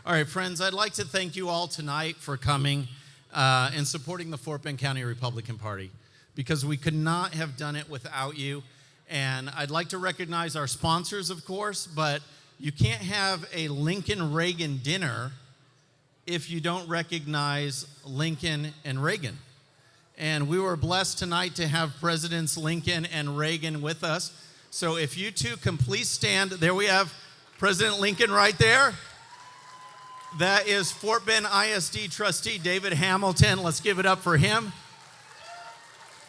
All right, friends, I'd like to thank you all tonight for coming and supporting the Fort Bend County Republican Party, because we could not have done it without you. And I'd like to recognize our sponsors, of course, but you can't have a Lincoln-Reagan dinner if you don't recognize Lincoln and Reagan. And we were blessed tonight to have Presidents Lincoln and Reagan with us. So if you two can please stand. There we have President Lincoln right there. That is Fort Bend ISD trustee David Hamilton. Let's give it up for him.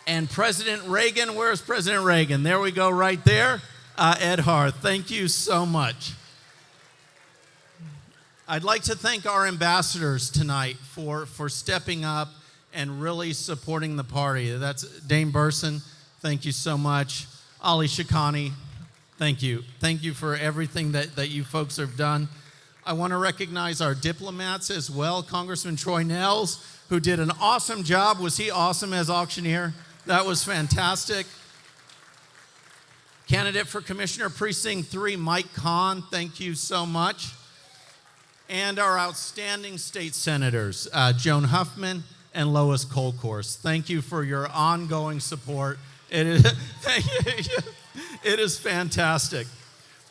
And President Reagan, where's President Reagan? There we go right there. Ed Harth, thank you so much. I'd like to thank our ambassadors tonight for stepping up and really supporting the party. That's Dame Burson, thank you so much. Ali Shikani, thank you. Thank you for everything that you folks have done. I want to recognize our diplomats as well. Congressman Troy Nehls, who did an awesome job. Was he awesome as auctioneer? That was fantastic. Candidate for Commissioner Precinct 3, Mike Kahn, thank you so much. And our outstanding state senators, Joan Huffman and Lois Colcourse. Thank you for your ongoing support. It is fantastic.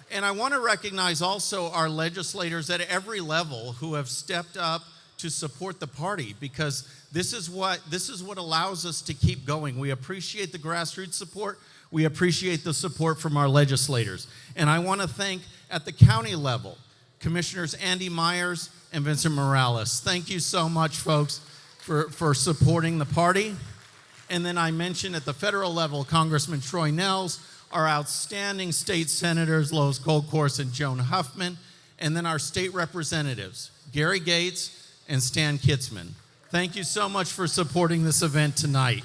And I want to recognize also our legislators at every level who have stepped up to support the party, because this is what allows us to keep going. We appreciate the grassroots support. We appreciate the support from our legislators. And I want to thank at the county level, Commissioners Andy Myers and Vincent Morales. Thank you so much, folks, for supporting the party. And then I mentioned at the federal level, Congressman Troy Nehls, our outstanding state senators, Lois Colcourse and Joan Huffman, and then our state representatives, Gary Gates and Stan Kitzman. Thank you so much for supporting this event tonight.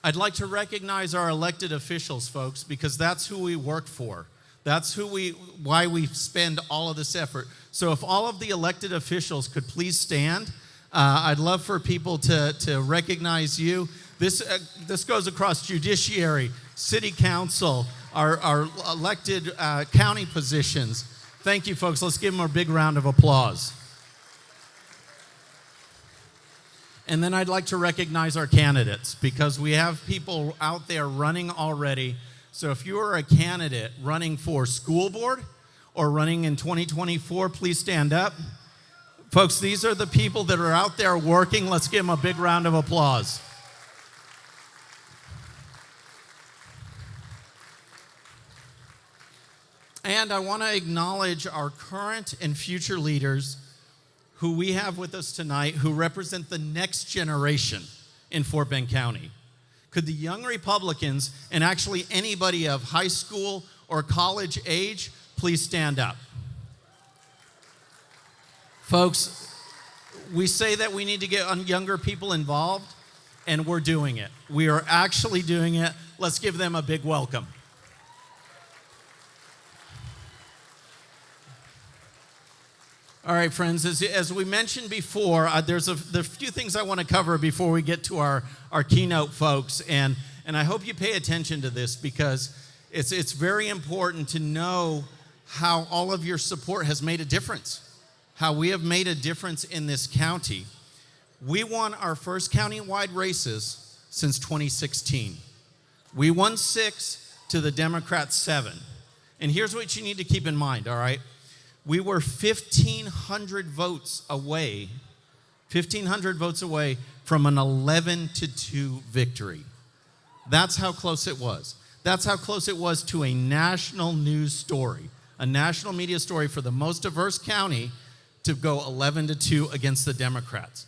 I'd like to recognize our elected officials, folks, because that's who we work for. That's why we spend all of this effort. So if all of the elected officials could please stand, I'd love for people to recognize you. This goes across judiciary, city council, our elected county positions. Thank you, folks. Let's give them a big round of applause. And then I'd like to recognize our candidates, because we have people out there running already. So if you are a candidate running for school board or running in 2024, please stand up. Folks, these are the people that are out there working. Let's give them a big round of applause. And I want to acknowledge our current and future leaders who we have with us tonight, who represent the next generation in Fort Bend County. Could the young Republicans, and actually anybody of high school or college age, please stand up? Folks, we say that we need to get younger people involved, and we're doing it. We are actually doing it. Let's give them a big welcome. All right, friends, as we mentioned before, there's a few things I want to cover before we get to our keynote folks, and I hope you pay attention to this, because it's very important to know how all of your support has made a difference, how we have made a difference in this county. We won our first county-wide races since 2016. We won 6 to the Democrats 7. And here's what you need to keep in mind, all right? We were 1,500 votes away from an 11-2 victory. That's how close it was. That's how close it was to a national news story, a national media story for the most diverse county to go 11-2 against the Democrats.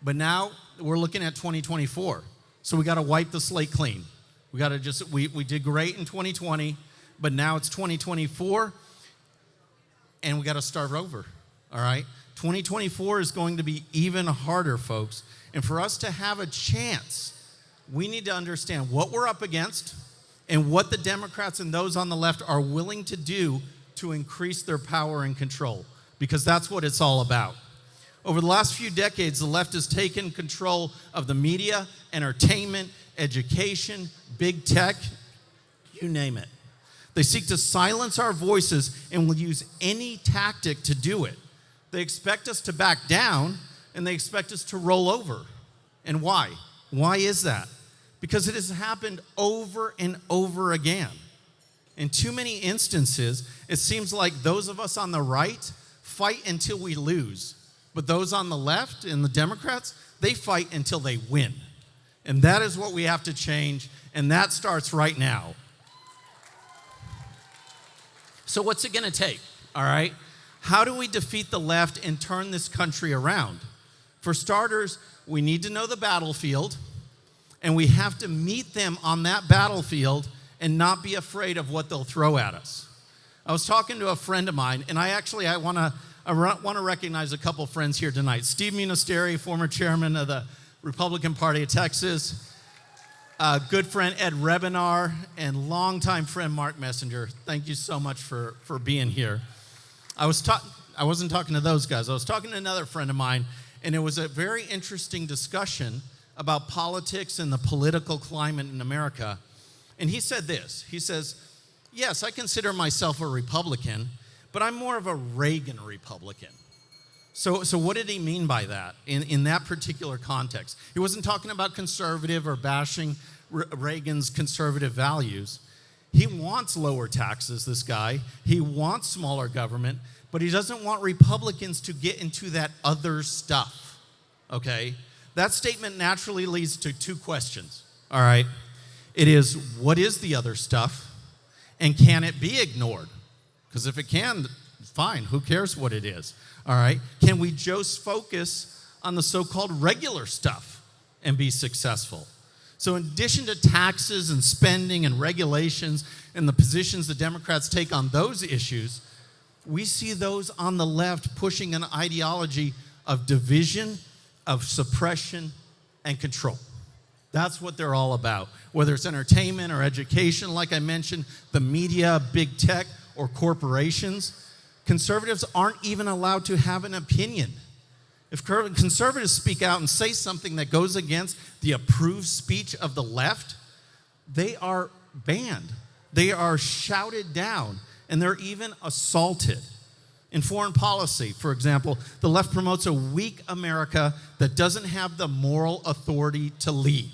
But now we're looking at 2024. So we got to wipe the slate clean. We got to we did great in 2020, but now it's 2024. And we got to start over, all right? 2024 is going to be even harder, folks. And for us to have a chance, we need to understand what we're up against and what the Democrats and those on the left are willing to do to increase their power and control, because that's what it's all about. Over the last few decades, the left has taken control of the media, entertainment, education, big tech, you name it. They seek to silence our voices and will use any tactic to do it. They expect us to back down, and they expect us to roll over. And why? Why is that? Because it has happened over and over again. In too many instances, it seems like those of us on the right fight until we lose. But those on the left and the Democrats, they fight until they win. And that is what we have to change, and that starts right now. So what's it going to take, all right? How do we defeat the left and turn this country around? For starters, we need to know the battlefield, and we have to meet them on that battlefield and not be afraid of what they'll throw at us. I was talking to a friend of mine, and I want to recognize a couple friends here tonight. Steve Munisteri, former chairman of the Republican Party of Texas, good friend Ed Rebinar, and longtime friend Mark Messenger. Thank you so much for being here. I wasn't talking to those guys. I was talking to another friend of mine, and it was a very interesting discussion about politics and the political climate in America. And he said this. He says, yes, I consider myself a Republican, but I'm more of a Reagan Republican. So what did he mean by that in that particular context? He wasn't talking about conservative or bashing Reagan's conservative values. He wants lower taxes, this guy. He wants smaller government, but he doesn't want Republicans to get into that other stuff, okay? That statement naturally leads to two questions, all right? It is, what is the other stuff, and can it be ignored? Because if it can, fine, who cares what it is, all right? Can we just focus on the so-called regular stuff and be successful? So in addition to taxes and spending and regulations and the positions the Democrats take on those issues, we see those on the left pushing an ideology of division, of suppression, and control. That's what they're all about. Whether it's entertainment or education, like I mentioned, the media, big tech, or corporations, conservatives aren't even allowed to have an opinion. If conservatives speak out and say something that goes against the approved speech of the left, they are banned. They are shouted down, and they're even assaulted. In foreign policy, for example, the left promotes a weak America that doesn't have the moral authority to lead.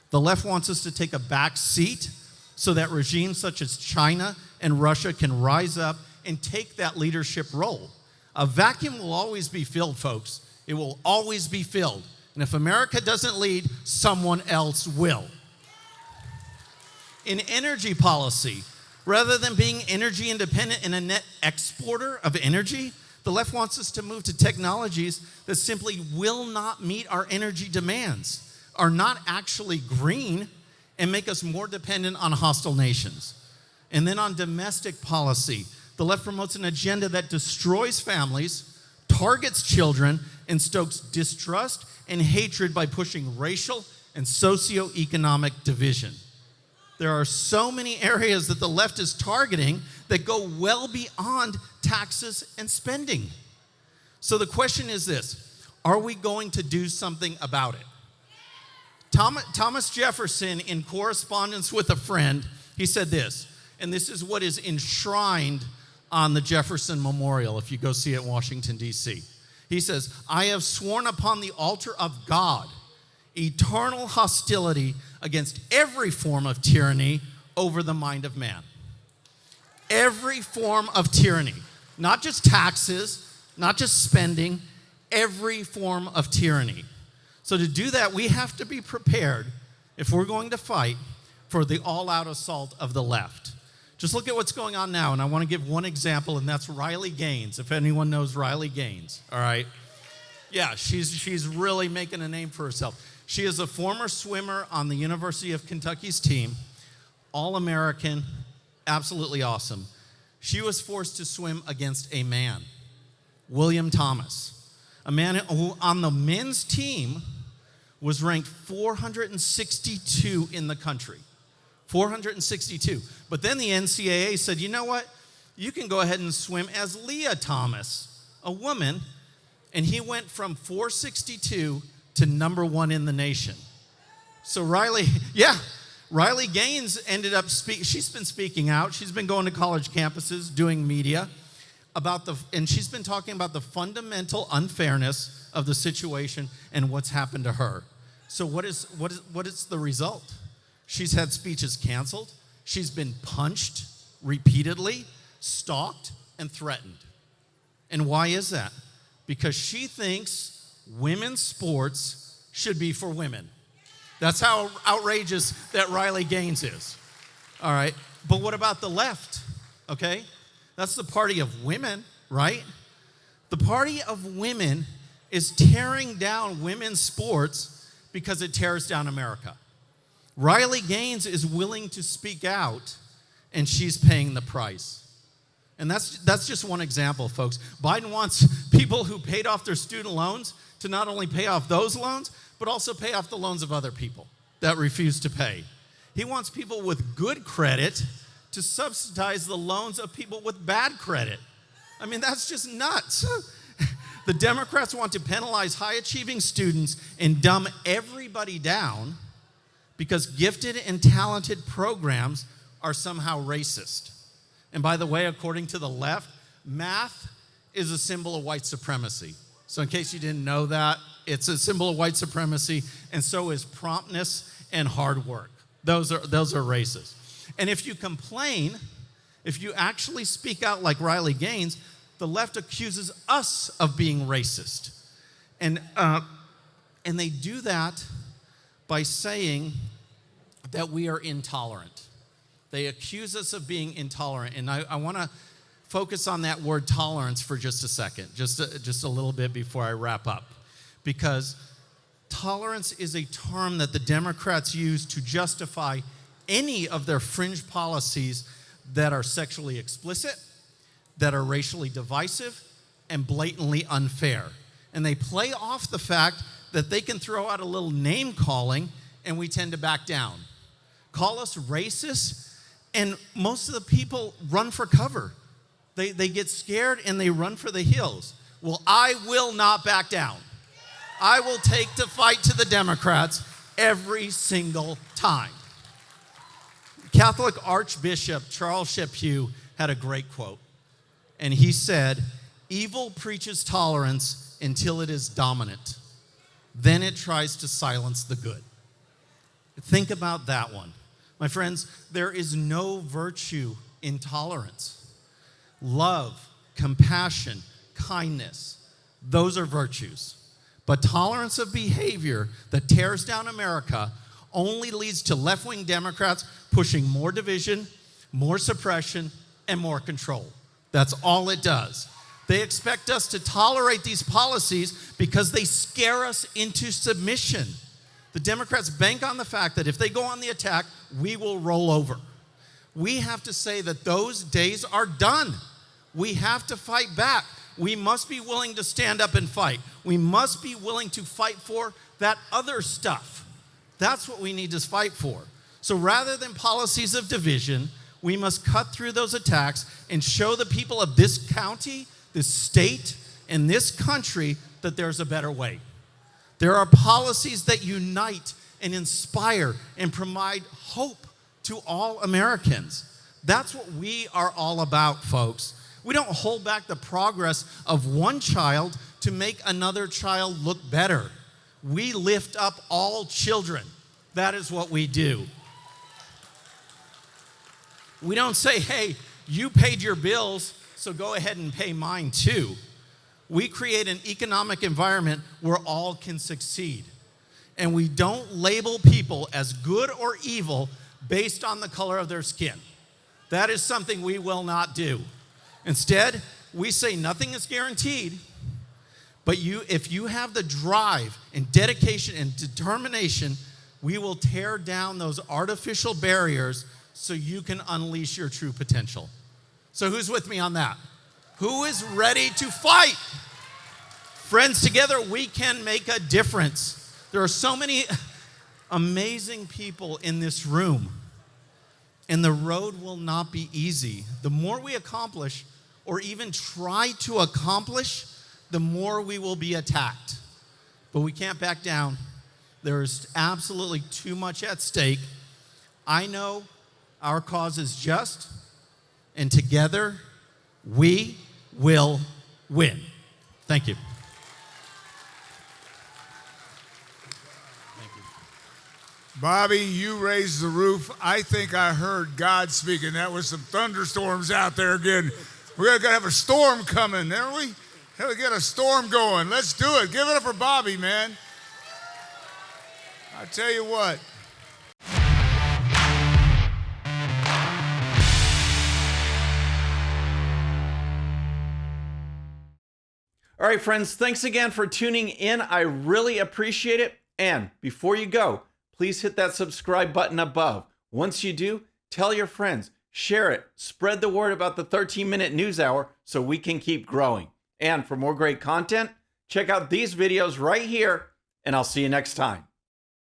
The left wants us to take a back seat so that regimes such as China and Russia can rise up and take that leadership role. A vacuum will always be filled, folks. It will always be filled. And if America doesn't lead, someone else will. In energy policy, rather than being energy independent and a net exporter of energy, the left wants us to move to technologies that simply will not meet our energy demands, are not actually green, and make us more dependent on hostile nations. And then on domestic policy, the left promotes an agenda that destroys families, targets children, and stokes distrust and hatred by pushing racial and socioeconomic division. There are so many areas that the left is targeting that go well beyond taxes and spending. So the question is this: are we going to do something about it? Thomas Jefferson, in correspondence with a friend, he said this, and this is what is enshrined on the Jefferson Memorial if you go see it in Washington, D.C. He says, I have sworn upon the altar of God eternal hostility against every form of tyranny over the mind of man. Every form of tyranny, not just taxes, not just spending, every form of tyranny. So to do that, we have to be prepared, if we're going to fight, for the all-out assault of the left. Just look at what's going on now, and I want to give one example, and that's Riley Gaines, if anyone knows Riley Gaines, all right? Yeah, she's really making a name for herself. She is a former swimmer on the University of Kentucky's team, All-American, absolutely awesome. She was forced to swim against a man, William Thomas, a man who on the men's team was ranked 462 in the country. 462. But then the NCAA said, you know what? You can go ahead and swim as Leah Thomas, a woman, and he went from 462 to number one in the nation. So Riley Riley Gaines ended up she's been speaking out. She's been going to college campuses, doing media and she's been talking about the fundamental unfairness of the situation and what's happened to her. So what is the result? She's had speeches canceled. She's been punched repeatedly, stalked, and threatened. And why is that? Because she thinks women's sports should be for women. That's how outrageous that Riley Gaines is. All right. But what about the left? Okay. That's the party of women, right? The party of women is tearing down women's sports because it tears down America. Riley Gaines is willing to speak out, and she's paying the price. And that's just one example, folks. Biden wants people who paid off their student loans to not only pay off those loans, but also pay off the loans of other people that refuse to pay. He wants people with good credit to subsidize the loans of people with bad credit. I mean, that's just nuts. The Democrats want to penalize high-achieving students and dumb everybody down because gifted and talented programs are somehow racist. And by the way, according to the left, math is a symbol of white supremacy. So in case you didn't know that, it's a symbol of white supremacy, and so is promptness and hard work. Those are racist. And if you complain, if you actually speak out like Riley Gaines, the left accuses us of being racist. And they do that by saying that we are intolerant. They accuse us of being intolerant. And I want to focus on that word tolerance for just a second, just a little bit before I wrap up. Because tolerance is a term that the Democrats use to justify any of their fringe policies that are sexually explicit, that are racially divisive, and blatantly unfair. And they play off the fact that they can throw out a little name calling and we tend to back down. Call us racist, and most of the people run for cover. They get scared and they run for the hills. Well, I will not back down. I will take the fight to the Democrats every single time. Catholic Archbishop Charles Chaput had a great quote, and he said, "Evil preaches tolerance until it is dominant. Then it tries to silence the good." Think about that one. My friends, there is no virtue in tolerance. Love, compassion, kindness, those are virtues. But tolerance of behavior that tears down America only leads to left-wing Democrats pushing more division, more suppression, and more control. That's all it does. They expect us to tolerate these policies because they scare us into submission. The Democrats bank on the fact that if they go on the attack, we will roll over. We have to say that those days are done. We have to fight back. We must be willing to stand up and fight. We must be willing to fight for that other stuff. That's what we need to fight for. So rather than policies of division, we must cut through those attacks and show the people of this county, this state, and this country that there's a better way. There are policies that unite and inspire and provide hope to all Americans. That's what we are all about, folks. We don't hold back the progress of one child to make another child look better. We lift up all children. That is what we do. We don't say, hey, you paid your bills, so go ahead and pay mine too. We create an economic environment where all can succeed. And we don't label people as good or evil based on the color of their skin. That is something we will not do. Instead, we say nothing is guaranteed, but if you have the drive and dedication and determination, we will tear down those artificial barriers so you can unleash your true potential. So who's with me on that? Who is ready to fight? Friends, together we can make a difference. There are so many amazing people in this room, and the road will not be easy. The more we accomplish or even try to accomplish, the more we will be attacked. But we can't back down. There is absolutely too much at stake. I know our cause is just, and together we will win. Thank you. Bobby, you raised the roof. I think I heard God speaking. That was some thunderstorms out there again. We're going to have a storm coming, aren't we? Hell, we get a storm going. Let's do it. Give it up for Bobby, man. I tell you what. All right, friends, thanks again for tuning in. I really appreciate it. And before you go, please hit that subscribe button above. Once you do, tell your friends, share it, spread the word about the 13-minute news hour so we can keep growing. And for more great content, check out these videos right here, and I'll see you next time.